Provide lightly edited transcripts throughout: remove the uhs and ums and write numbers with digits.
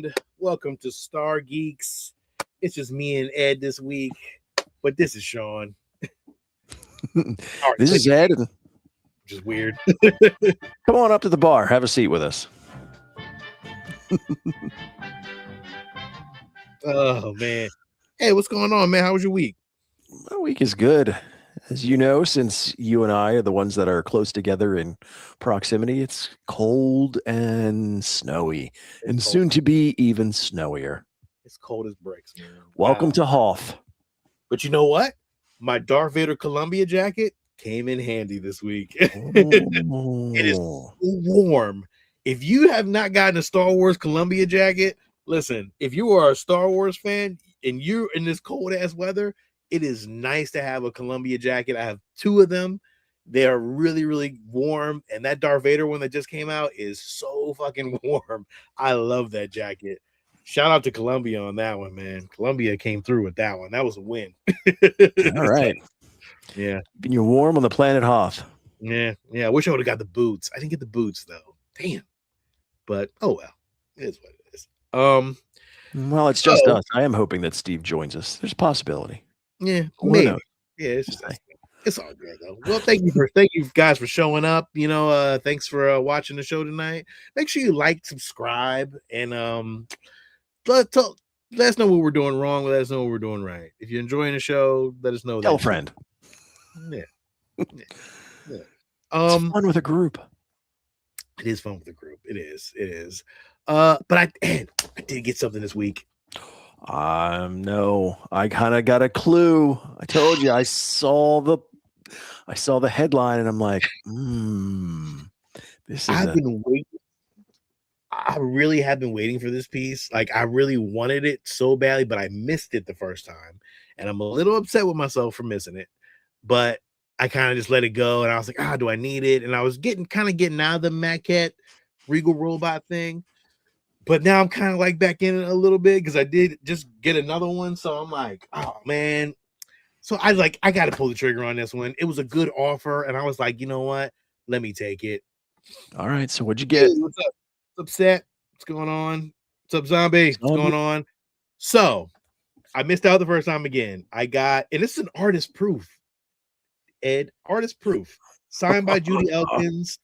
and welcome to Stargeekz. It's just me and Ed this week, but this is Sean. This is Ed. Which is weird. Come on up to the bar. Have a seat with us. Oh, man. Hey, what's going on, man? How was your week? My week is good. As you know, since you and I are the ones that are close together in proximity, it's cold and snowy, and soon to be even snowier. It's cold as bricks, man. Welcome to Hoth. But you know what? My Darth Vader Columbia jacket came in handy this week. It is warm. If you have not gotten a Star Wars Columbia jacket, listen, if you are a Star Wars fan and you're in this cold ass weather, it is nice to have a Columbia jacket. I have two of them. They are really, really warm. And that Darth Vader one that just came out is so fucking warm. I love that jacket. Shout out to Columbia on that one, man. Columbia came through with that one. That was a win. All right. Yeah. You're warm on the planet Hoth. Yeah. I wish I would have got the boots. I didn't get the boots though. Damn. But oh well. It is what it is. Well, it's just us. I am hoping that Steve joins us. There's a possibility. Yeah, maybe. Yeah, it's all good though. Well, thank you guys for showing up. You know, thanks for watching the show tonight. Make sure you like, subscribe, and let us know what we're doing wrong. Let us know what we're doing right. If you're enjoying the show, let us know. Tell a friend. Yeah. It's fun with a group. It is fun with a group. It is. But I did get something this week. No, I kind of got a clue. I told you, I saw the headline and I'm like, this is been waiting. I really have been waiting for this piece. Like I really wanted it so badly, but I missed it the first time. And I'm a little upset with myself for missing it, but I kind of just let it go. And I was like, do I need it? And I was getting out of the MAQUETTE Regal robot thing. But now I'm kind of like back in it a little bit because I did just get another one. So I'm like, oh man. So I got to pull the trigger on this one. It was a good offer. And I was like, you know what? Let me take it. All right. So what'd you get? Hey, what's up? What's upset? What's going on? What's up, zombie? What's going on? So I missed out the first time again. And this is an artist proof. Ed, artist proof. Signed by Judy Elkins.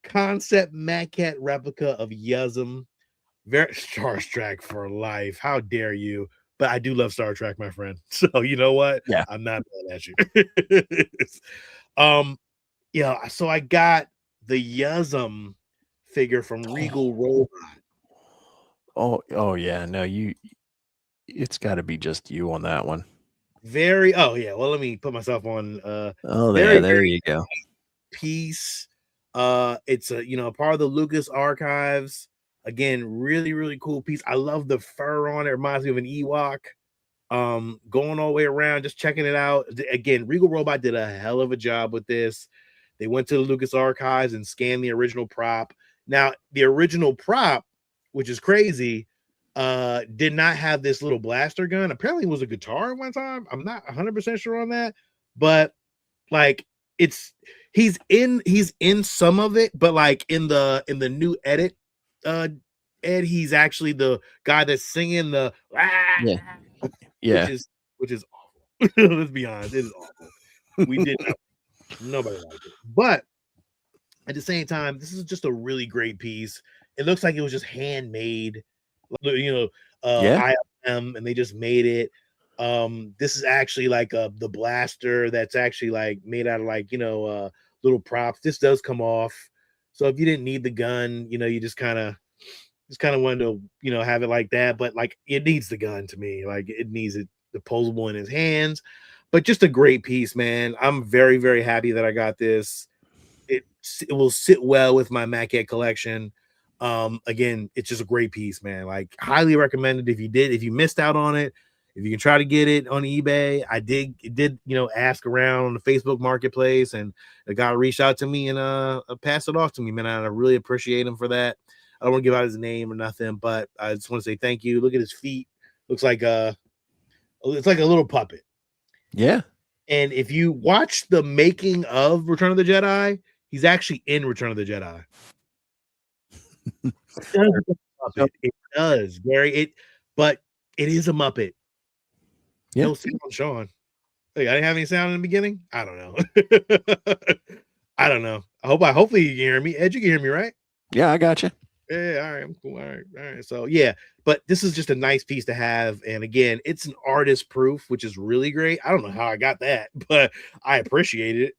Concept MAQUETTE replica of YUZZUM. Very Star Trek for life. How dare you? But I do love Star Trek, my friend. So you know what? Yeah, I'm not mad at you. Yeah. So I got the YUZZUM figure from Regal Robot. Oh yeah. No, it's got to be just you on that one. Oh yeah. Well, let me put myself on. There you go. Piece. It's a part of the Lucas archives. Again, really, really cool piece. I love the fur on it. It reminds me of an Ewok. Going all the way around, just checking it out. Again, Regal Robot did a hell of a job with this. They went to the Lucas archives and scanned the original prop. Now, the original prop, which is crazy, did not have this little blaster gun. Apparently, it was a guitar at one time. I'm not 100% sure on that, but like he's in some of it, but like in the new edit. Ed, he's actually the guy that's singing the which is awful. Let's be honest, it is awful. We did nobody liked it, but at the same time, this is just a really great piece. It looks like it was just handmade, ILM, and they just made it. This is actually like the blaster that's actually like made out of little props. This does come off. So if you didn't need the gun, you just kind of wanted to, have it like that. But like it needs the gun to me. Like it needs it disposable in his hands. But just a great piece, man. I'm very, very happy that I got this. It will sit well with my MAQUETTE collection. Again, it's just a great piece, man. Like highly recommended if you missed out on it. If you can try to get it on eBay, I did, ask around on the Facebook marketplace, and a guy reached out to me and passed it off to me, man. I really appreciate him for that. I don't want to give out his name or nothing, but I just want to say thank you. Look at his feet. Looks like it's like a little puppet. Yeah. And if you watch the making of Return of the Jedi, he's actually in Return of the Jedi. So, Muppet. It does, Gary. But it is a Muppet. Yeah. No sound, Sean. Hey, I didn't have any sound in the beginning. I don't know. I don't know. Hopefully you can hear me. Ed, you can hear me, right? Yeah, I got you. Yeah, all right, I'm cool. All right. So yeah, but this is just a nice piece to have. And again, it's an artist proof, which is really great. I don't know how I got that, but I appreciate it.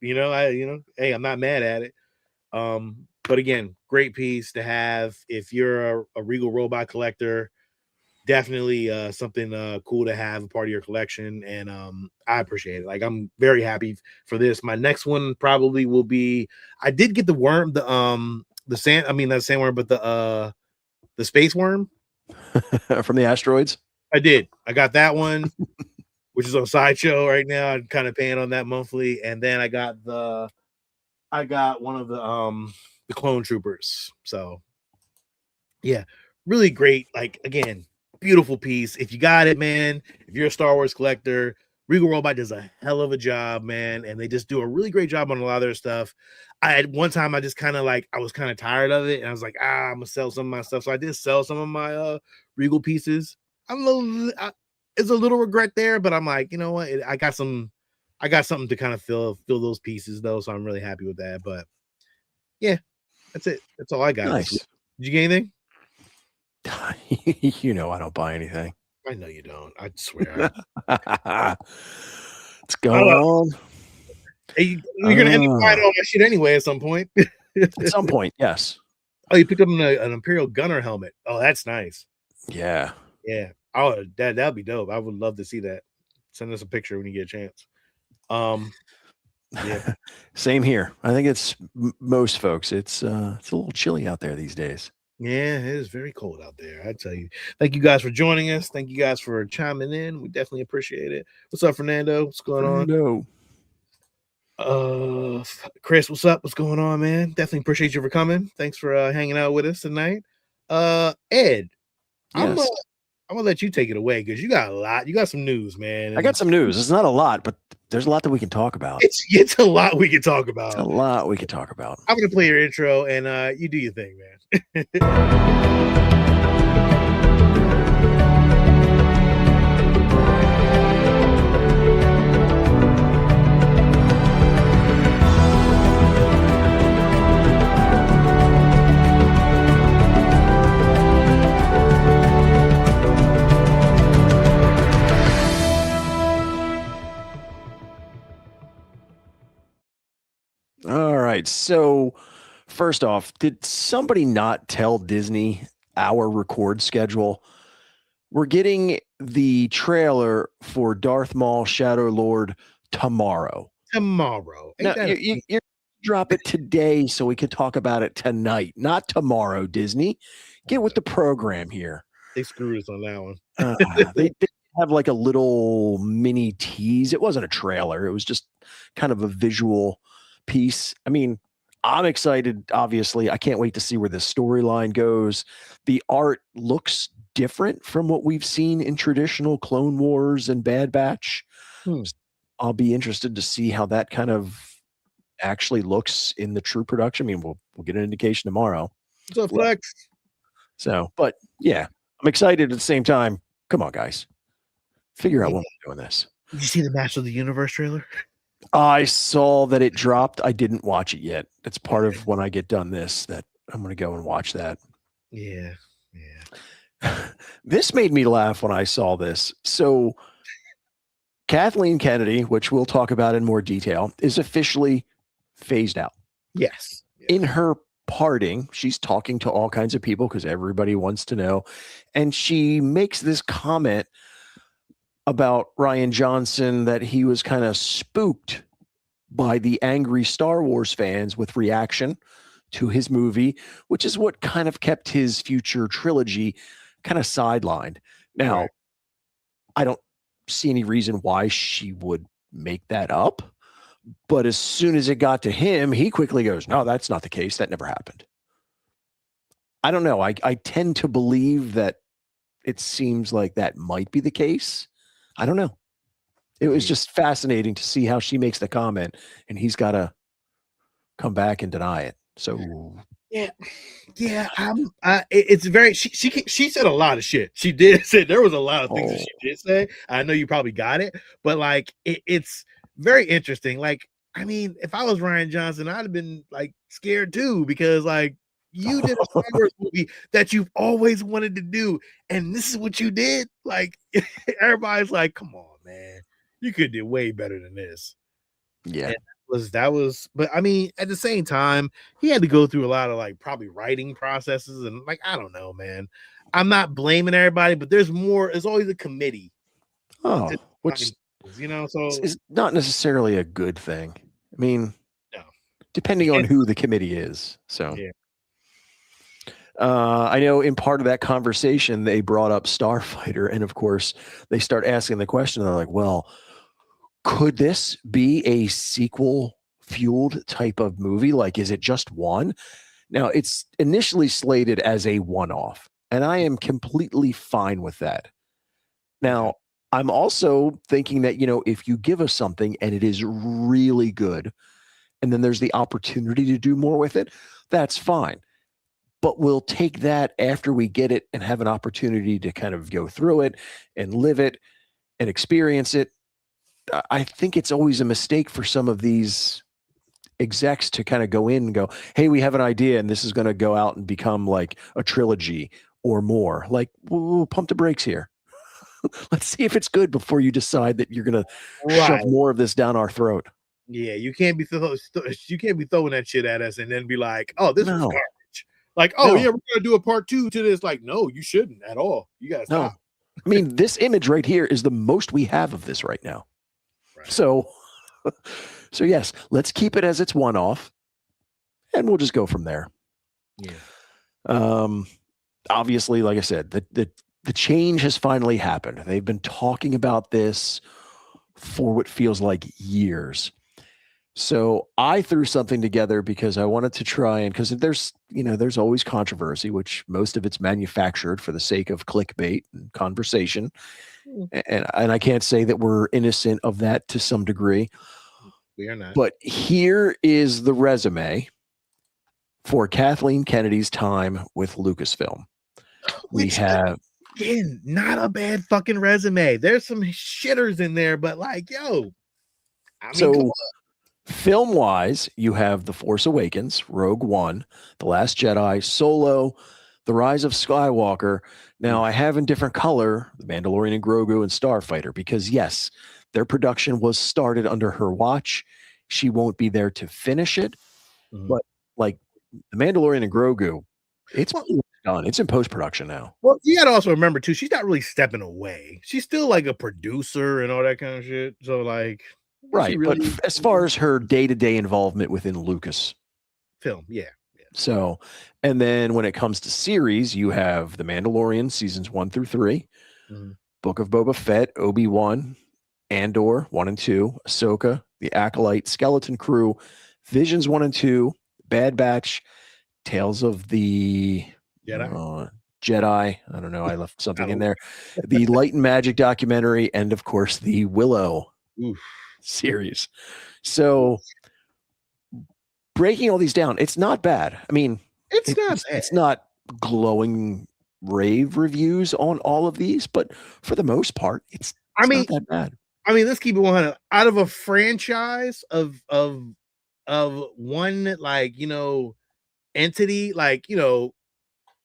Hey, I'm not mad at it. But again, great piece to have. If you're a Regal robot collector, definitely something cool to have a part of your collection. And I appreciate it. Like, I'm very happy for this. My next one probably will be, I did get the worm, the sand, I mean not sandworm, but the space worm. From the asteroids. I did. I got that one, which is on Sideshow right now. I'm kind of paying on that monthly. And then I got one of the clone troopers. So yeah, really great. Like, again, beautiful piece. If you got it, man, if you're a Star Wars collector, Regal Robot does a hell of a job, man. And they just do a really great job on a lot of their stuff. I had one time, I just kind of I was kind of tired of it. And I was like, I'm going to sell some of my stuff. So I did sell some of my Regal pieces. It's a little regret there, but I'm like, you know what? I got something to kind of fill those pieces, though. So I'm really happy with that. But yeah, that's it. That's all I got. Nice. Did you get anything? You know I don't buy anything. I know you don't. I swear. What's going on? Hey, you're gonna end up buying all that shit anyway at some point. At some point, yes. Oh, you picked up an Imperial Gunner helmet. Oh, that's nice. Yeah. Yeah. Oh, that'd be dope. I would love to see that. Send us a picture when you get a chance. Yeah. Same here. I think it's most folks. It's a little chilly out there these days. Yeah, it is very cold out there. I tell you. Thank you guys for joining us. Thank you guys for chiming in. We definitely appreciate it. What's up, Fernando? What's going on? No. Chris, what's up? What's going on, man? Definitely appreciate you for coming. Thanks for hanging out with us tonight. Ed, Yes. I'm gonna let you take it away because you got a lot. You got some news, man. I got some news. It's not a lot, but there's a lot that we can talk about. It's a lot we can talk about. It's a lot we can talk about. I'm gonna play your intro and you do your thing, man. All right. So, first off, did somebody not tell Disney our record schedule? We're getting the trailer for Darth Maul Shadow Lord tomorrow. Tomorrow. No, you drop it today so we could talk about it tonight, not tomorrow, Disney. Get with the program here. They screwed us on that one. They have like a little mini tease. It wasn't a trailer. It was just kind of a visual piece. I mean, I'm excited, obviously. I can't wait to see where this storyline goes. The art looks different from what we've seen in traditional Clone Wars and Bad Batch. I'll be interested to see how that kind of actually looks in the true production. I mean, we'll get an indication tomorrow. So flex. So, but yeah, I'm excited at the same time. Come on, guys. Figure out when we're doing this. Did you see the Master of the Universe trailer? I saw that it dropped. I didn't watch it yet. It's part of when I get done this that I'm going to go and watch that. Yeah. This made me laugh when I saw this. So Kathleen Kennedy, which we'll talk about in more detail, is officially phased out. Yes. In her parting, she's talking to all kinds of people because everybody wants to know. And she makes this comment about Rian Johnson that he was kind of spooked by the angry Star Wars fans with reaction to his movie, which is what kind of kept his future trilogy kind of sidelined. Now, I don't see any reason why she would make that up. But as soon as it got to him, he quickly goes, no, that's not the case. That never happened. I don't know. I tend to believe that it seems like that might be the case. I don't know. It was just fascinating to see how she makes the comment and he's got to come back and deny it. So Yeah, it's very. She said a lot of shit. She did say there was a lot of things that she did say. I know you probably got it, but like it's very interesting. Like, I mean, if I was Ryan Johnson, I'd have been like scared too because like you did a Star Wars movie that you've always wanted to do, and this is what you did. Like, everybody's like, "Come on, man, you could do way better than this." Yeah. And that was, but I mean, at the same time, he had to go through a lot of like probably writing processes and like I don't know, man. I'm not blaming everybody, but there's always a committee. Which You know, so is not necessarily a good thing. I mean, no. depending on who the committee is. So Yeah. I know in part of that conversation, they brought up Starfighter. And of course, they start asking the question. They're like, well, could this be a sequel fueled type of movie? Like, is it just one? Now, it's initially slated as a one off, and I am completely fine with that. Now, I'm also thinking that, if you give us something and it is really good, and then there's the opportunity to do more with it, that's fine. But we'll take that after we get it and have an opportunity to kind of go through it and live it and experience it. I think it's always a mistake for some of these execs to kind of go in and go, hey, we have an idea and this is going to go out and become like a trilogy or more. Like, we'll pump the brakes here. Let's see if it's good before you decide that you're going to shove more of this down our throat. Yeah, you can't be throwing that shit at us and then be like, oh, this was garbage. Like, oh yeah, we're gonna do a part 2 to this. Like, no, you shouldn't at all. You gotta stop. I mean, this image right here is the most we have of this right now. Right. So yes, let's keep it as it's one off, and we'll just go from there. Yeah. Obviously, like I said, the change has finally happened. They've been talking about this for what feels like years. So I threw something together because I wanted to try and because there's always controversy, which most of it's manufactured for the sake of clickbait and conversation. And I can't say that we're innocent of that to some degree. We are not. But here is the resume for Kathleen Kennedy's time with Lucasfilm. We have again, not a bad fucking resume. There's some shitters in there, but like, yo, I mean, so film wise, you have The Force Awakens, Rogue One, The Last Jedi, Solo, The Rise of Skywalker. Now, I have in different color The Mandalorian and Grogu and Starfighter because, yes, their production was started under her watch. She won't be there to finish it. But like The Mandalorian and Grogu, it's done. It's in post-production now. Well, you got to also remember, too, she's not really stepping away. She's still like a producer and all that kind of shit. So, like, right. Really, but as far as her day-to-day involvement within Lucasfilm, yeah. So, and then when it comes to series, you have The Mandalorian seasons 1 through 3, Book of Boba Fett, Obi-Wan, Andor 1 and 2, Ahsoka, The Acolyte, Skeleton Crew, Visions 1 and 2, Bad Batch, Tales of the Jedi. I don't know. I left something in there. The Light and Magic documentary, and of course the Willow series. So breaking all these down, it's not bad. I mean, it's not glowing rave reviews on all of these, but for the most part, it's not that bad. I mean, let's keep it 100. Out of a franchise of one, like, entity, like,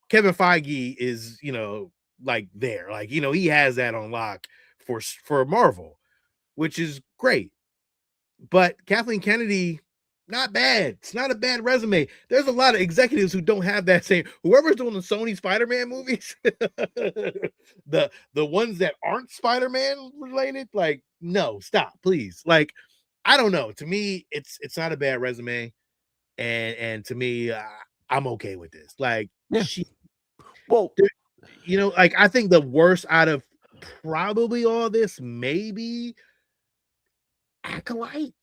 Kevin Feige is, like there, like, he has that on lock for Marvel, which is great. But Kathleen Kennedy, not bad. It's not a bad resume. There's a lot of executives who don't have that same. Whoever's doing the Sony Spider-Man movies, the ones that aren't Spider-Man related, like, no, stop, please. Like, I don't know. To me, it's not a bad resume, and to me, I'm okay with this. Like, like, I think the worst out of probably all this, maybe Acolyte.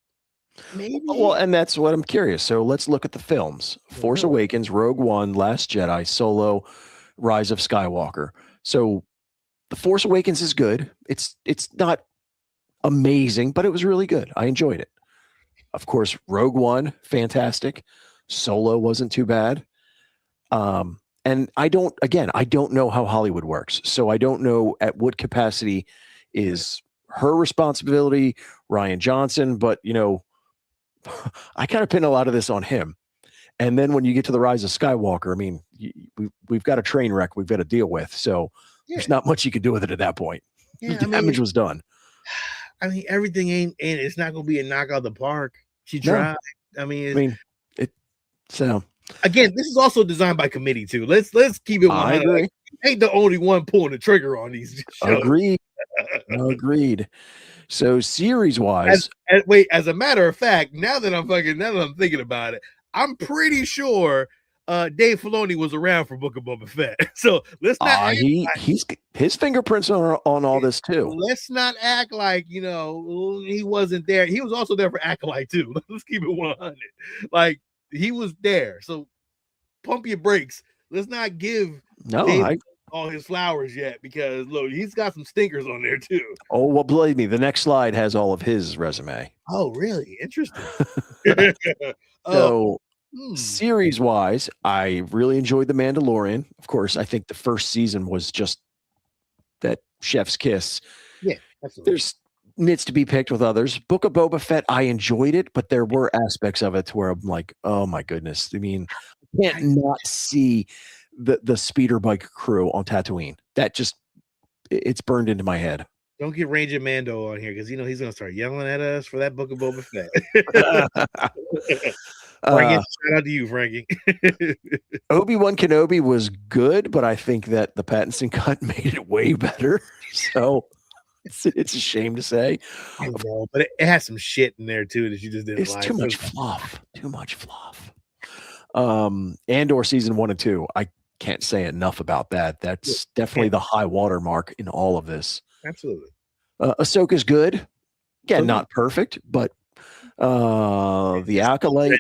Maybe. Well, and that's what I'm curious. So let's look at the films: Force Awakens, Rogue One, Last Jedi, Solo, Rise of Skywalker. So The Force Awakens is good. It's not amazing, but it was really good. I enjoyed it. Of course, Rogue One, fantastic. Solo wasn't too bad. And I don't know how Hollywood works. So I don't know at what capacity is her responsibility, Ryan Johnson, but I kind of pin a lot of this on him. And then when you get to the Rise of Skywalker, I mean, we've got a train wreck we've got to deal with. So there's not much you could do with it at that point. The damage was done. I mean, everything ain't it's not gonna be a knock out of the park. She tried. So again, this is also designed by committee too. Let's keep it 100. I agree. Ain't the only one pulling the trigger on these shows. Agreed. So series wise, as a matter of fact, now that I'm thinking about it, I'm pretty sure Dave Filoni was around for Book of Boba Fett. So let's not he's his fingerprints on all this too. Let's not act like he wasn't there. He was also there for Acolyte too. Let's keep it 100. Like he was there. So pump your brakes. Let's not give Dave all his flowers yet, because look, he's got some stinkers on there too. Oh, well, believe me, the next slide has all of his resume. Oh, really? Interesting. So series wise, I really enjoyed The Mandalorian. Of course, I think the first season was just that chef's kiss. Yeah, absolutely. There's nits to be picked with others. Book of Boba Fett, I enjoyed it, but there were aspects of it where I'm like, oh my goodness. I mean, I can't not see the speeder bike crew on Tatooine. That just, it's burned into my head. Don't get Ranger Mando on here, because he's gonna start yelling at us for that Book of Boba Fett. Shout out to you, Frankie. Obi-Wan Kenobi was good, but I think that the Pattinson cut made it way better. So it's a shame to say. I know, but it has some shit in there too that you just didn't like. It's too much fluff. Too much fluff. Andor season 1 and 2. I can't say enough about that. That's definitely the high water mark in all of this. Absolutely. Ahsoka's good. Again, not perfect, but the Acolyte,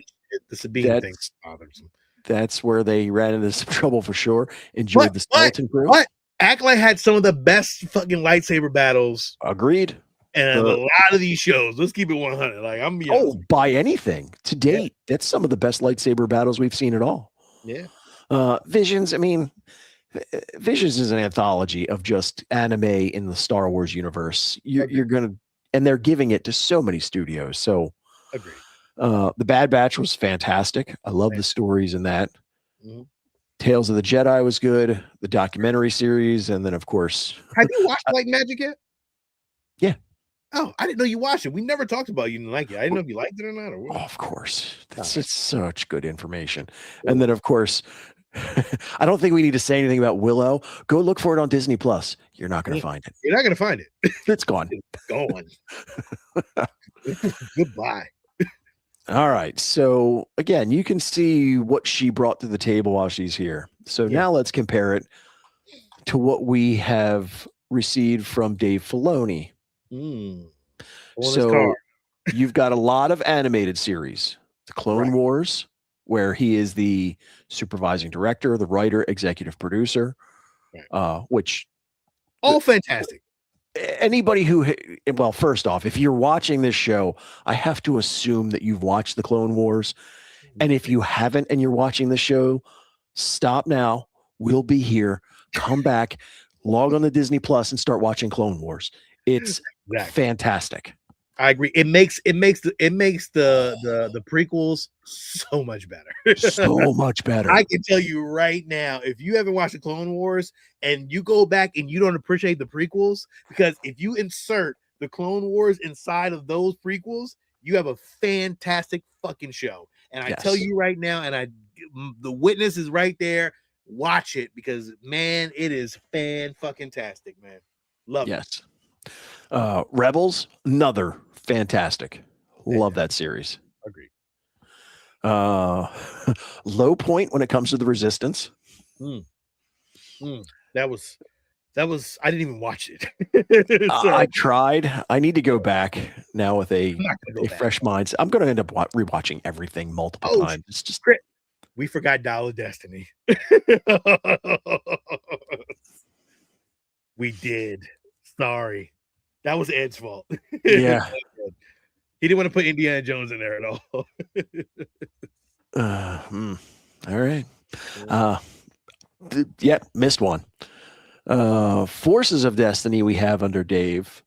the Sabine thing bothersome. That's where they ran into some trouble for sure. Enjoyed the skeleton crew. What? Acolyte had some of the best fucking lightsaber battles. Agreed. And a lot of these shows, let's keep it 100. Like by anything to date, that's some of the best lightsaber battles we've seen at all. Yeah. Visions. I mean, Visions is an anthology of just anime in the Star Wars universe. You're gonna, and they're giving it to so many studios. So, agreed. The Bad Batch was fantastic. I love the stories in that. Mm-hmm. Tales of the Jedi was good. The documentary series, and then of course, have you watched Light Magic yet? Yeah. Oh, I didn't know you watched it. We never talked about you didn't like it. I didn't know if you liked it or not. Or what. Oh, of course. It's such good information. And then, of course, I don't think we need to say anything about Willow. Go look for it on Disney Plus. You're not going to find it. You're not going to find it. It's gone. It's gone. Goodbye. All right. So, again, you can see what she brought to the table while she's here. So now let's compare it to what we have received from Dave Filoni. So you've got a lot of animated series, the Clone Wars, where he is the supervising director, the writer, executive producer, which all fantastic. Anybody well, first off, if you're watching this show, I have to assume that you've watched the Clone Wars. And if you haven't and you're watching the show, stop now. We'll be here. Come back, log on to Disney Plus and start watching Clone Wars. It's fantastic. I agree. It makes the prequels so much better. So much better. I can tell you right now, if you haven't watched the Clone Wars and you go back and you don't appreciate the prequels, because if you insert the Clone Wars inside of those prequels, you have a fantastic fucking show. And I tell you right now, and the witness is right there. Watch it, because man, it is fan-fucking-tastic, man. Love it. Rebels, another fantastic. Love that series. Agreed. Low point when it comes to the Resistance. That was I didn't even watch it. I tried. I need to go back now with a fresh mind. I'm going to end up rewatching everything multiple times. It's just we forgot Dial of Destiny. We did. Sorry. That was Ed's fault. Yeah. He didn't want to put Indiana Jones in there at all. All right. Missed one. Forces of Destiny we have under Dave.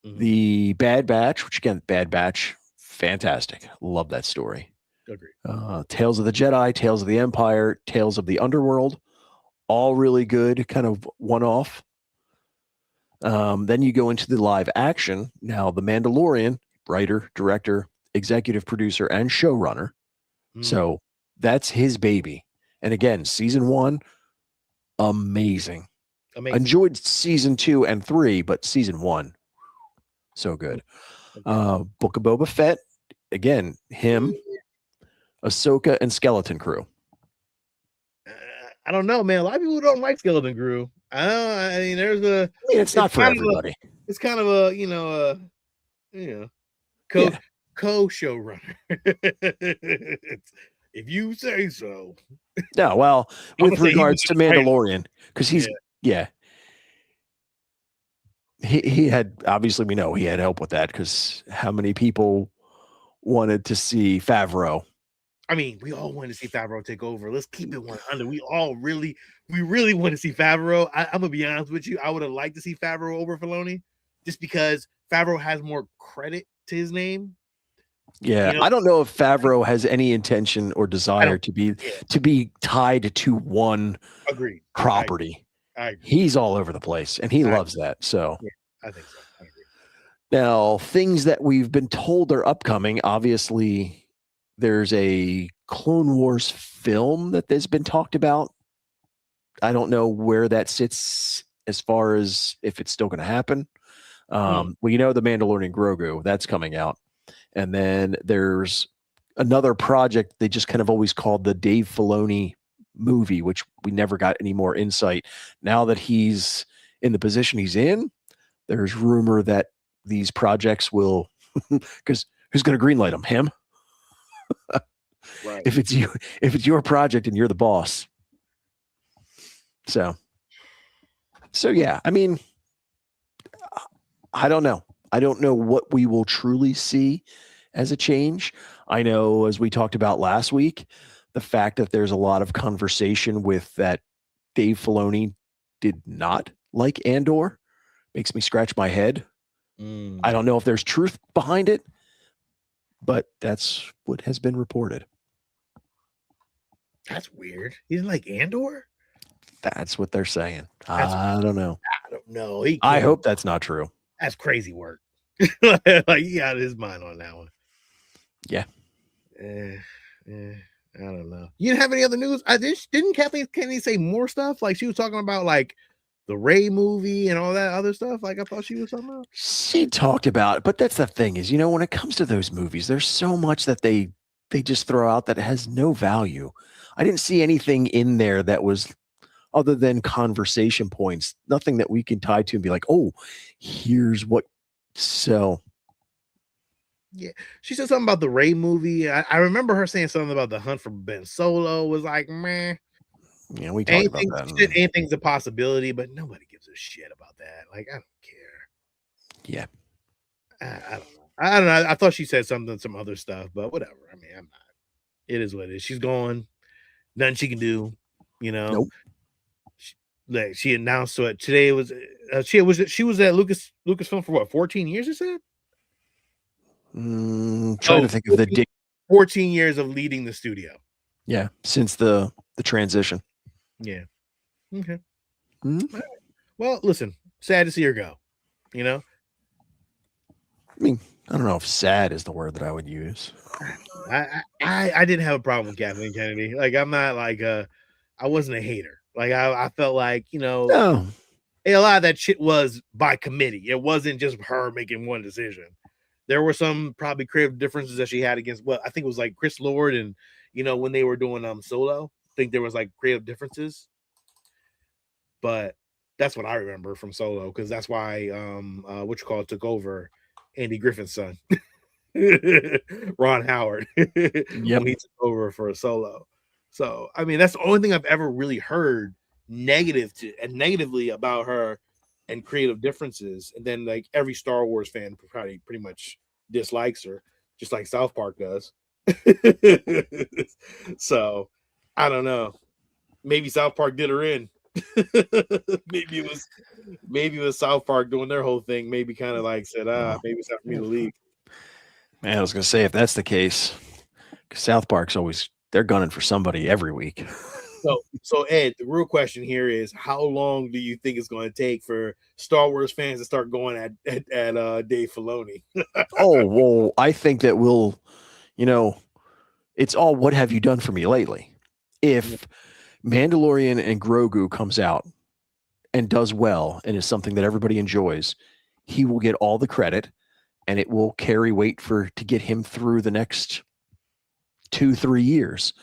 The Bad Batch, which again, Bad Batch, fantastic. Love that story. Agree. Tales of the Jedi, Tales of the Empire, Tales of the Underworld, all really good, kind of one-off. Then you go into the live action. Now, The Mandalorian, writer, director, executive producer, and showrunner. So that's his baby. And again, season 1, amazing. Enjoyed season 2 and 3, but season 1, so good. Book of Boba Fett, again, him, Ahsoka, and Skeleton Crew. I don't know, man. A lot of people don't like Skeleton Crew. I mean, it's not for everybody. It's kind of a, co-showrunner. If you say so. No, well, with regards to Mandalorian, because he's he had, obviously we know he had help with that, because how many people wanted to see Favreau? I mean, we all wanted to see Favreau take over. Let's keep it 100. We really want to see Favreau. I'm gonna be honest with you. I would have liked to see Favreau over Filoni, just because Favreau has more credit to his name. Yeah, I don't know if Favreau has any intention or desire to be tied to one property. I agree. He's all over the place, and he loves that. So yeah, I think so. I agree. Now, things that we've been told are upcoming. Obviously, there's a Clone Wars film that has been talked about. I don't know where that sits as far as if it's still going to happen. Well, you know, the Mandalorian Grogu, that's coming out. And then there's another project they just kind of always called the Dave Filoni movie, which we never got any more insight. Now that he's in the position he's in, there's rumor that these projects will, because who's going to greenlight them? Him? Right. If it's your project and you're the boss. So yeah, I mean, I don't know. I don't know what we will truly see as a change. I know, as we talked about last week, the fact that there's a lot of conversation with that Dave Filoni did not like Andor makes me scratch my head. I don't know if there's truth behind it, but that's what has been reported. That's weird. He didn't like Andor? That's what they're saying. I don't know. I don't know. I hope that's not true. That's crazy work. Like, he got his mind on that one. Yeah. I don't know. You didn't have any other news? Didn't Kathleen say more stuff? Like, she was talking about like the Rey movie and all that other stuff. Like, I thought she was talking about. She talked about, but that's the thing is, when it comes to those movies, there's so much that they just throw out that has no value. I didn't see anything in there that was other than conversation points, nothing that we can tie to and be like, oh, here's what. So. Yeah, she said something about the Rey movie. I remember her saying something about the hunt for Ben Solo was like, meh. Yeah, we talked about that. Anything's a possibility, but nobody gives a shit about that. Like, I don't care. Yeah. I don't know. I thought she said some other stuff, but whatever. I mean, I'm not. It is what it is. She's gone. Nothing she can do. Nope. She announced what today was. She was at Lucasfilm for what, 14 years? You said. Trying to think of the date. 14 years of leading the studio. Yeah, since the transition. Yeah. Okay. Right. Well, listen, sad to see her go. I mean, I don't know if sad is the word that I would use. I didn't have a problem with Kathleen Kennedy. Like, I'm not like I wasn't a hater. Like, I felt like, no. A lot of that shit was by committee. It wasn't just her making one decision. There were some probably creative differences that she had against I think it was like Chris Lord and when they were doing Solo. I think there was like creative differences. But that's what I remember from Solo, because that's why took over Andy Griffin's son. Ron Howard. Yep. When he took over for a Solo. So I mean, that's the only thing I've ever really heard negatively about her and creative differences. And then like every Star Wars fan probably pretty much dislikes her, just like South Park does. So I don't know. Maybe South Park did her in. maybe it was South Park doing their whole thing. Maybe kind of like said, maybe it's time for me to leave. Man, I was gonna say if that's the case, South Park's always they're gunning for somebody every week. So Ed, the real question here is, how long do you think it's going to take for Star Wars fans to start going at Dave Filoni? Oh, well, I think that we'll, it's all what have you done for me lately? If Mandalorian and Grogu comes out and does well and is something that everybody enjoys, he will get all the credit and it will carry weight to get him through the next 2-3 years.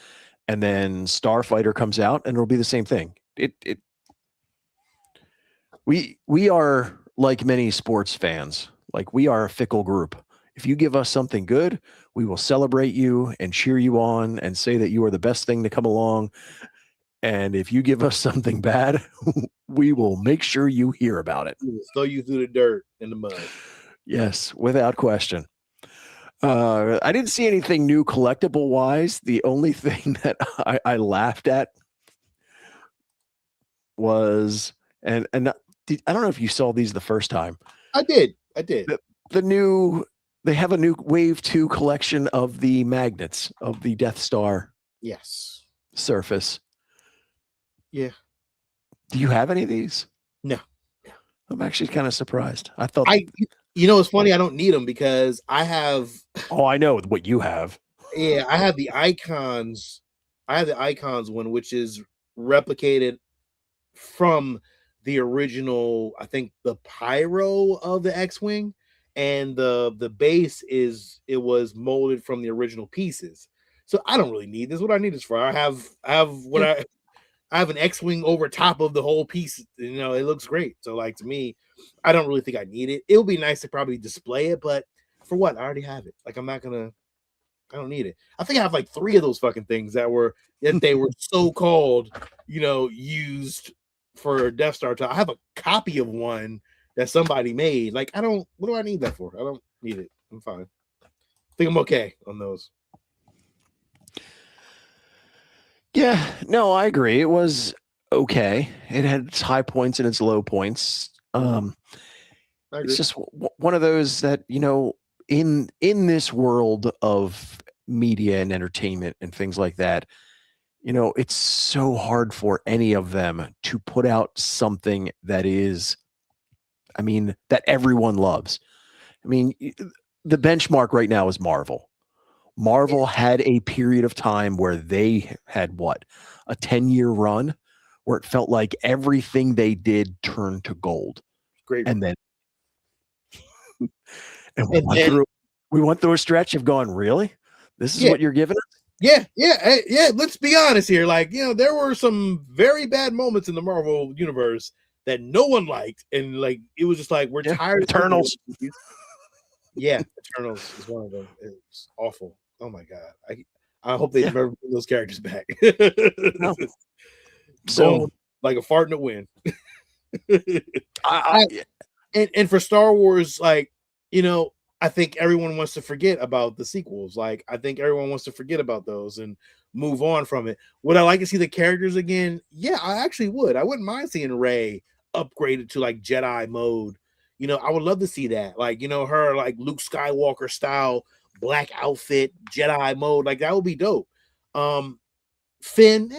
And then Starfighter comes out and it'll be the same thing. We are like many sports fans. Like, we are a fickle group. If you give us something good, we will celebrate you and cheer you on and say that you are the best thing to come along. And if you give us something bad, we will make sure you hear about it. We will throw you through the dirt and the mud. Yes, without question. I didn't see anything new collectible wise. The only thing that I laughed at was, and I don't know if you saw these the first time. I did. They have a new Wave 2 collection of the magnets of the Death Star. Yes. Surface. Yeah. Do you have any of these? No. I'm actually kind of surprised. I thought it's funny. I don't need them because I have. Oh, I know what you have. Yeah, I have the icons. I have the icons one, which is replicated from the original. I think the pyro of the X-wing, and the base was molded from the original pieces. So I don't really need this. What I need this for? I have an X-wing over top of the whole piece. It looks great. So, like, to me, I don't really think I need it. It would be nice to probably display it, but for what? I already have it. Like, I don't need it. I think I have like 3 of those fucking things that they were so-called, used for Death Star. I have a copy of one that somebody made. Like, what do I need that for? I don't need it. I'm fine. I think I'm okay on those. Yeah, no, I agree. It was okay. It had its high points and its low points. It's just one of those that, in this world of media and entertainment and things like that, it's so hard for any of them to put out something that is, that everyone loves. The benchmark right now is Marvel. Marvel had a period of time where they had a 10-year run where it felt like everything they did turned to gold. Great. And then we went through a stretch of going, really? This is what you're giving us? Yeah. Let's be honest here. Like, there were some very bad moments in the Marvel universe that no one liked. And like, it was just like, we're tired of Eternals. Yeah, Eternals is one of them. It's awful. Oh my god! I hope they never bring those characters back. No. So, like a fart in the wind. And for Star Wars, like, I think everyone wants to forget about the sequels. Like, I think everyone wants to forget about those and move on from it. Would I like to see the characters again? Yeah, I actually would. I wouldn't mind seeing Rey upgraded to like Jedi mode. I would love to see that. Like, her like Luke Skywalker style black outfit, Jedi mode. Like, that would be dope. Finn,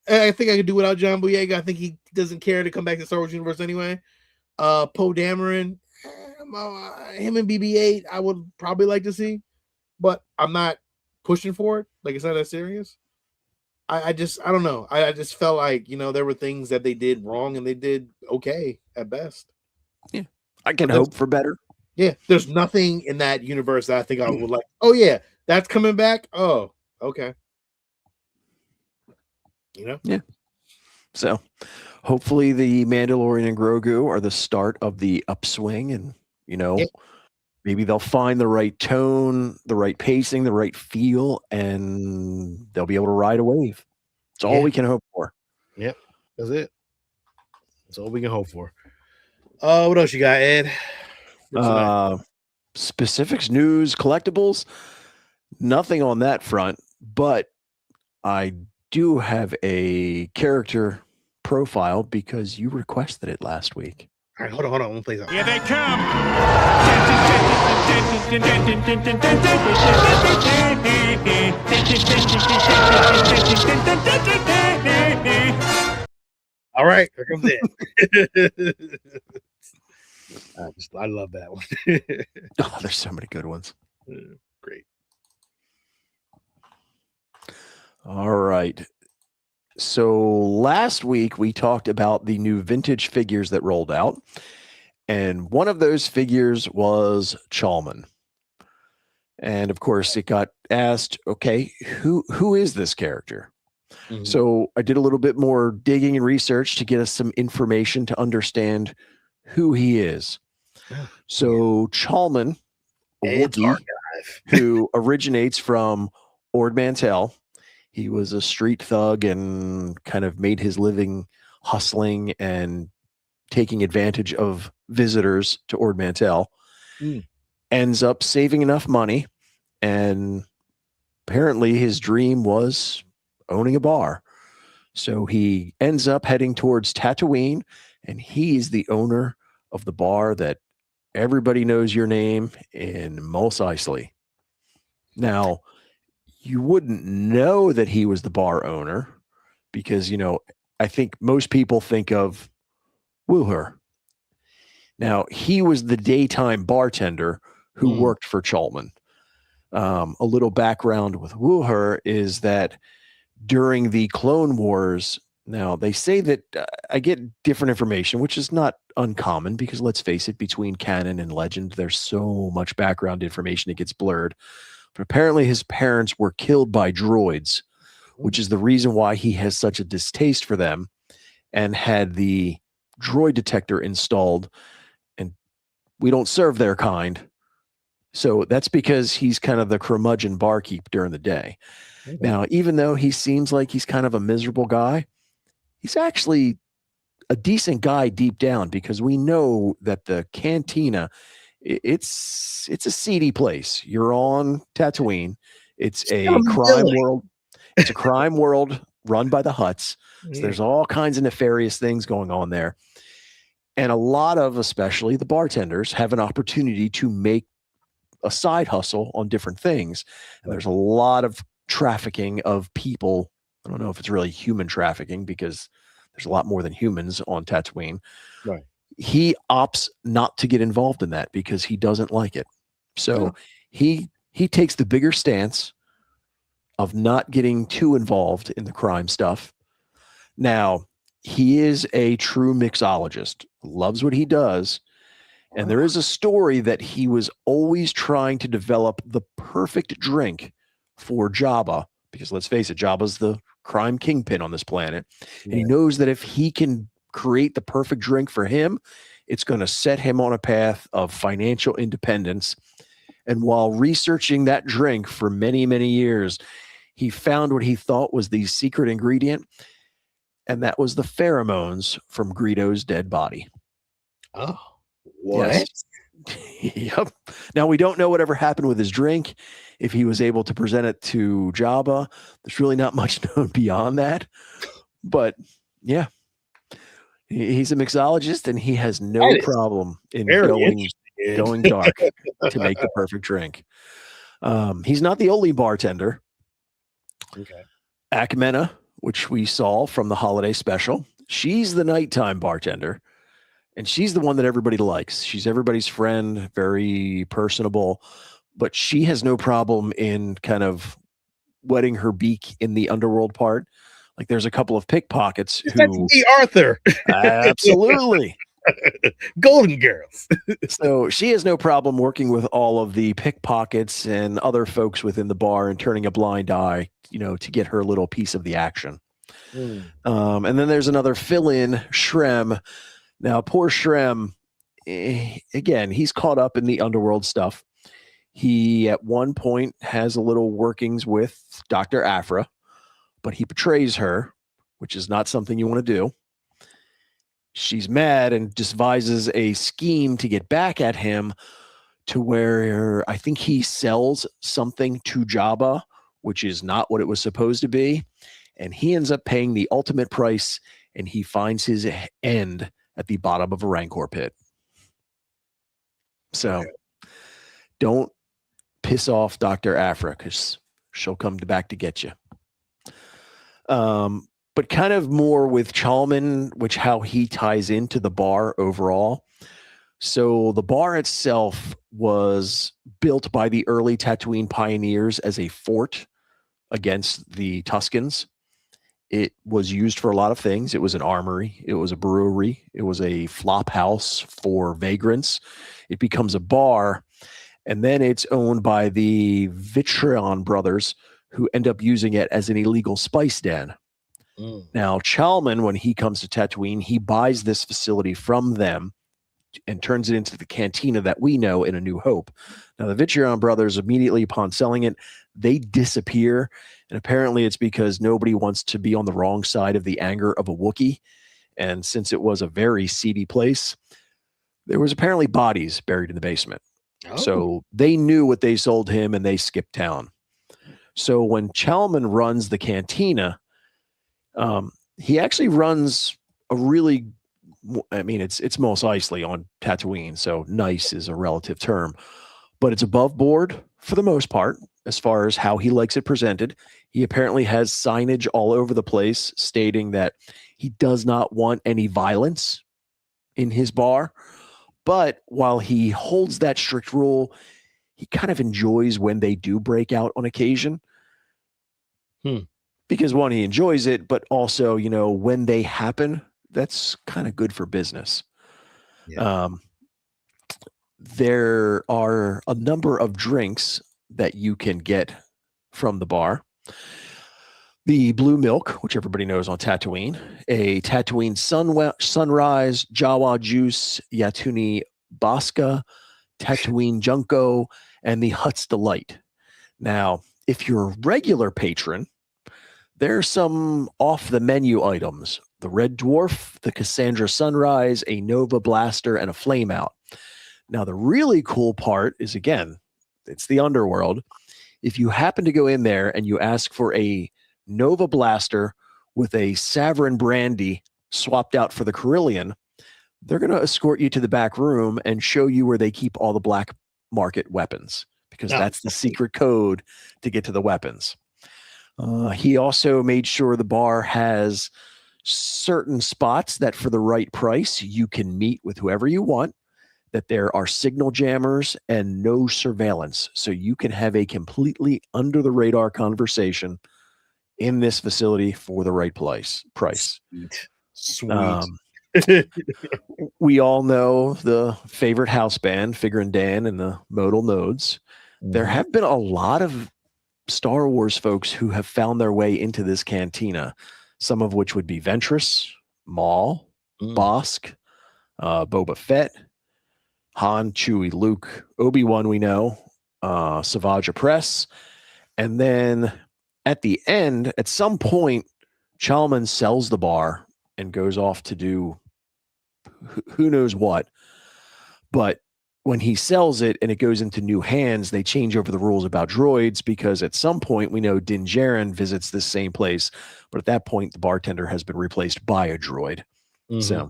I think I could do without John Boyega. I think he doesn't care to come back to Star Wars universe anyway. Poe Dameron, him and BB-8, I would probably like to see, but I'm not pushing for it. Like, it's not that serious. I don't know. I just felt like, there were things that they did wrong and they did okay at best. Yeah, I can hope for better. Yeah, there's nothing in that universe that I think I would like. Oh yeah, that's coming back. Oh, okay. Yeah. So, hopefully, the Mandalorian and Grogu are the start of the upswing, and maybe they'll find the right tone, the right pacing, the right feel, and they'll be able to ride a wave. That's all we can hope for. Yep, that's it. That's all we can hope for. What else you got, Ed? Specifics, news, collectibles, nothing on that front, but I do have a character profile because you requested it last week. All right, hold on. I'm gonna play something. Here they come. All right, here comes it. I love that one. Oh, there's so many good ones. Great. All right. So last week we talked about the new vintage figures that rolled out, and one of those figures was Chalman. And of course, it got asked, okay, who is this character? Mhm. So I did a little bit more digging and research to get us some information to understand who he is. So Chalman, a It's Wookiee Archive. who originates from Ord Mantell. He was a street thug and kind of made his living hustling and taking advantage of visitors to Ord Mantell. Ends up saving enough money, and apparently his dream was owning a bar. So he ends up heading towards Tatooine, and he's the owner of the bar that everybody knows your name in Mos Eisley. Now, you wouldn't know that he was the bar owner because, I think most people think of Wooher. Now, he was the daytime bartender who worked for Chalman. A little background with Wooher is that during the Clone Wars, now they say that I get different information, which is not uncommon because let's face it, between canon and legend, there's so much background information, it gets blurred. But apparently his parents were killed by droids, which is the reason why he has such a distaste for them and had the droid detector installed. And we don't serve their kind. So that's because he's kind of the curmudgeon barkeep during the day. Okay. Now, even though he seems like he's kind of a miserable guy, he's actually a decent guy deep down because we know that the cantina, it's a seedy place. You're on Tatooine. It's a crime world. It's a crime world run by the Hutts. So there's all kinds of nefarious things going on there. And a lot of, especially the bartenders, have an opportunity to make a side hustle on different things. And there's a lot of trafficking of people. I don't know if it's really human trafficking because there's a lot more than humans on Tatooine. Right. He opts not to get involved in that because he doesn't like it. So he takes the bigger stance of not getting too involved in the crime stuff. Now, he is a true mixologist, loves what he does. And there is a story that he was always trying to develop the perfect drink for Jabba, because let's face it, Jabba's the crime kingpin on this planet. And he knows that if he can create the perfect drink for him, it's going to set him on a path of financial independence. And while researching that drink for many, many years, he found what he thought was the secret ingredient, and that was the pheromones from Greedo's dead body. Oh, what? Yes. Yep. Now, we don't know whatever happened with his drink. If he was able to present it to Jabba, there's really not much known beyond that. But yeah, he's a mixologist, and he has no problem in going dark to make the perfect drink. He's not the only bartender. Okay. Akmena, which we saw from the holiday special, she's the nighttime bartender. And she's the one that everybody likes. She's everybody's friend, very personable, but she has no problem in kind of wetting her beak in the underworld part. Like there's a couple of pickpockets who Arthur. Absolutely. Golden Girls. So she has no problem working with all of the pickpockets and other folks within the bar and turning a blind eye, to get her little piece of the action. And then there's another fill-in, Shrem. Now, poor Shrem, again, he's caught up in the underworld stuff. He, at one point, has a little workings with Dr. Aphra, but he betrays her, which is not something you want to do. She's mad and devises a scheme to get back at him to where I think he sells something to Jabba, which is not what it was supposed to be. and he ends up paying the ultimate price, and he finds his end at the bottom of a Rancor pit. So don't piss off Dr. Aphra, because she'll come back to get you. But kind of more with Chalman, which how he ties into the bar overall. So the bar itself was built by the early Tatooine pioneers as a fort against the Tuskens. It was used for a lot of things. It was an armory. It was a brewery. It was a flop house for vagrants. It becomes a bar, and then it's owned by the Vitreon brothers, who end up using it as an illegal spice den. Now, Chalman, when he comes to Tatooine, he buys this facility from them and turns it into the cantina that we know in A New Hope. Now, the Vitreon brothers, immediately upon selling it, they disappear. And apparently it's because nobody wants to be on the wrong side of the anger of a Wookiee. And since it was a very seedy place, there was apparently bodies buried in the basement. So they knew what they sold him, and they skipped town. So when Chalman runs the cantina, he actually runs a really, I mean, it's Mos Eisley on Tatooine, so nice is a relative term, but it's above board for the most part as far as how he likes it presented. He apparently has signage all over the place stating that he does not want any violence in his bar, but while he holds that strict rule, he kind of enjoys when they do break out on occasion. Because one, he enjoys it, but also, you know, when they happen, that's kind of good for business. There are a number of drinks that you can get from the bar. The blue milk, which everybody knows on Tatooine, a Tatooine sunrise, Jawa juice, Yatuni Baska, Tatooine Junko, and the Hutt's Delight. Now, if you're a regular patron, there's some off-the-menu items. The Red Dwarf, the Cassandra Sunrise, a Nova Blaster, and a Flame Out. Now, the really cool part is, again, it's the underworld. If you happen to go in there and you ask for a Nova Blaster with a Savarin Brandy swapped out for the Carillion, they're going to escort you to the back room and show you where they keep all the black market weapons, because that's the secret code to get to the weapons. He also made sure the bar has certain spots that for the right price, you can meet with whoever you want, that there are signal jammers and no surveillance. So you can have a completely under the radar conversation in this facility for the right price. Sweet. We all know the favorite house band, Figure and Dan, and the Modal Nodes. There have been a lot of Star Wars folks who have found their way into this cantina, some of which would be Ventress, Maul, Bosk, Boba Fett, Han, Chewie, Luke, Obi-Wan, we know, Savage Press. And then at the end, at some point, Chalman sells the bar and goes off to do who knows what. But when he sells it and it goes into new hands, they change over the rules about droids, because at some point we know Din Djarin visits this same place, but at that point the bartender has been replaced by a droid. So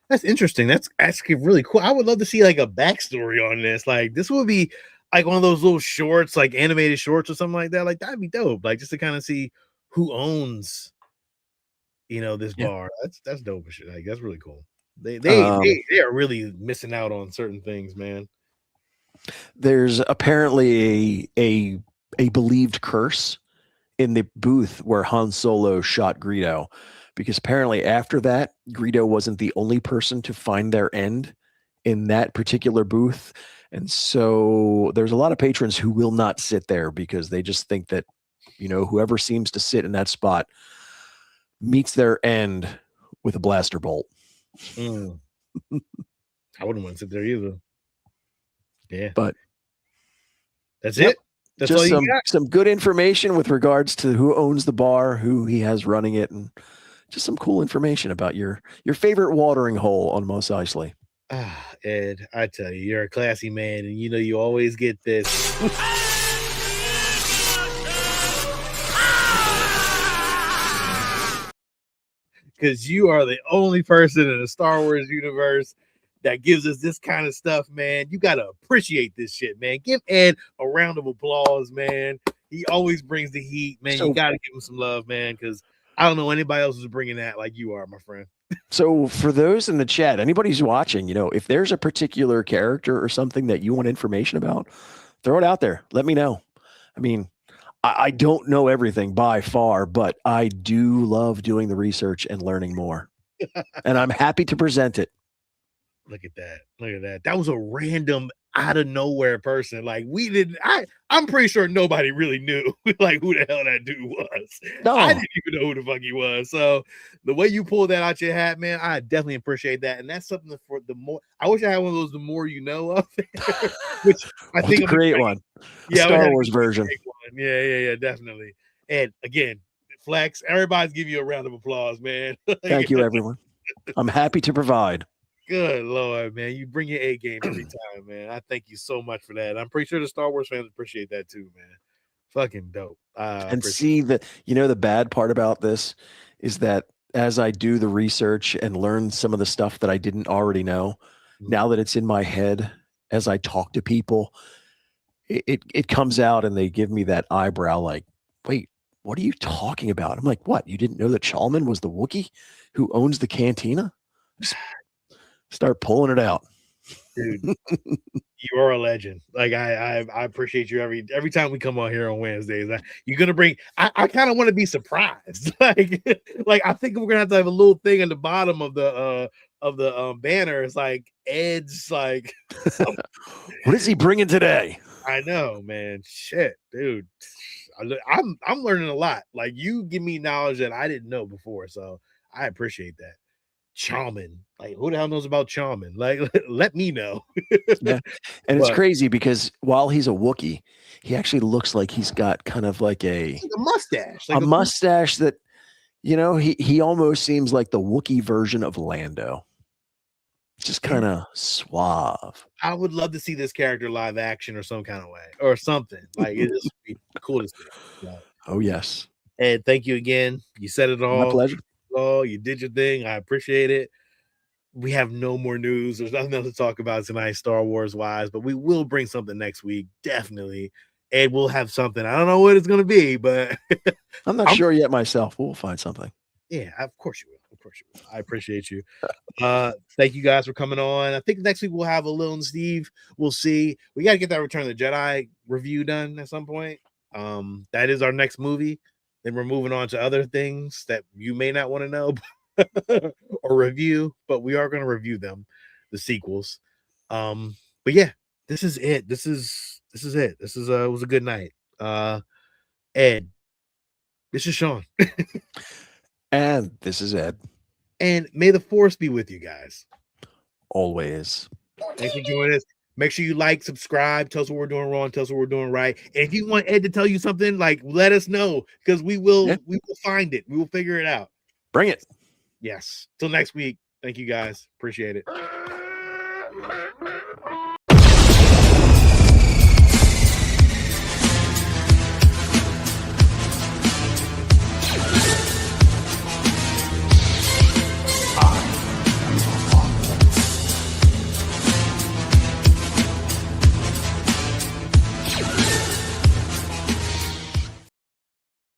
that's interesting. That's actually really cool. I would love to see like a backstory on this. Like, this would be like one of those little shorts, like animated shorts or something like that. Like, that'd be dope. Like, just to kind of see who owns, you know, this bar. That's dope. Like, that's really cool. They are really missing out on certain things, man. There's apparently a believed curse in the booth where Han Solo shot Greedo, because apparently after that, Greedo wasn't the only person to find their end in that particular booth. And so there's a lot of patrons who will not sit there because they just think that, you know, whoever seems to sit in that spot meets their end with a blaster bolt. I wouldn't want to sit there either. Yeah, but that's it. That's just all you got? Some good information with regards to who owns the bar, who he has running it, and just some cool information about your favorite watering hole on Mos Eisley. Ed, I tell you, you're a classy man, and you know you always get this. because you are the only person in the Star Wars universe that gives us this kind of stuff, man. You gotta appreciate this shit, man. Give Ed a round of applause, man. He always brings the heat, man. You gotta give him some love, man, because I don't know anybody else who's bringing that like you are, my friend. So for those in the chat, anybody who's watching, if there's a particular character or something that you want information about, throw it out there. Let me know. I mean, I don't know everything by far, but I do love doing the research and learning more. And I'm happy to present it. Look at that. Look at that. That was a random out of nowhere person. Like I'm pretty sure nobody really knew like who the hell that dude was. No. I didn't even know who the fuck he was. So the way you pulled that out your hat, man, I definitely appreciate that. And that's something for the more I wish I had one of those the more you know of which I think a great one. Yeah, Star Wars version. Yeah, definitely. And again, Flex, everybody's give you a round of applause, man. Thank you, everyone. I'm happy to provide. Good Lord, man. You bring your A game every time, man. I thank you so much for that. I'm pretty sure the Star Wars fans appreciate that too, man. Fucking dope. And see the bad part about this is that as I do the research and learn some of the stuff that I didn't already know, now that it's in my head, as I talk to people, it comes out and they give me that eyebrow like, wait, what are you talking about? I'm like, what? You didn't know that Chalman was the Wookiee who owns the cantina? Start pulling it out. Dude, you are a legend. Like I appreciate you every time we come on here on Wednesdays. You're gonna bring. I kind of want to be surprised. like I think we're gonna have a little thing at the bottom of the banner. It's like Ed's like. What is he bringing today? I know, man. Shit, dude. I'm learning a lot. Like you give me knowledge that I didn't know before, so I appreciate that. Chalman, like who the hell knows about Chalman? Like let me know. Yeah. And it's crazy because while he's a Wookiee, he actually looks like he's got kind of like a mustache, like a mustache that he almost seems like the Wookiee version of Lando. Just kind of suave. I would love to see this character live action or some kind of way or something. Like it just would be cool to see. Yeah. Oh yes. And thank you again. You said it all. My pleasure. Oh, you did your thing. I appreciate it. We have no more news. There's nothing else to talk about tonight, Star Wars wise, but we will bring something next week, definitely. And we'll have something. I don't know what it's going to be, but I'm not sure yet myself. We'll find something. Yeah, of course you will. Of course you will. I appreciate you. Thank you guys for coming on. I think next week we'll have a Lil and Steve. We'll see. We got to get that Return of the Jedi review done at some point. That is our next movie. Then we're moving on to other things that you may not want to know or review, but we are going to review them, the sequels. But yeah, this is it. This is it. This is it was a good night. Ed, this is Sean. And this is Ed. And may the force be with you guys. Always. Thanks for joining us. Make sure you like, subscribe, tell us what we're doing wrong, tell us what we're doing right. And if you want Ed to tell you something, like let us know because we will find it. We will figure it out. Bring it. Yes. Till next week. Thank you guys. Appreciate it.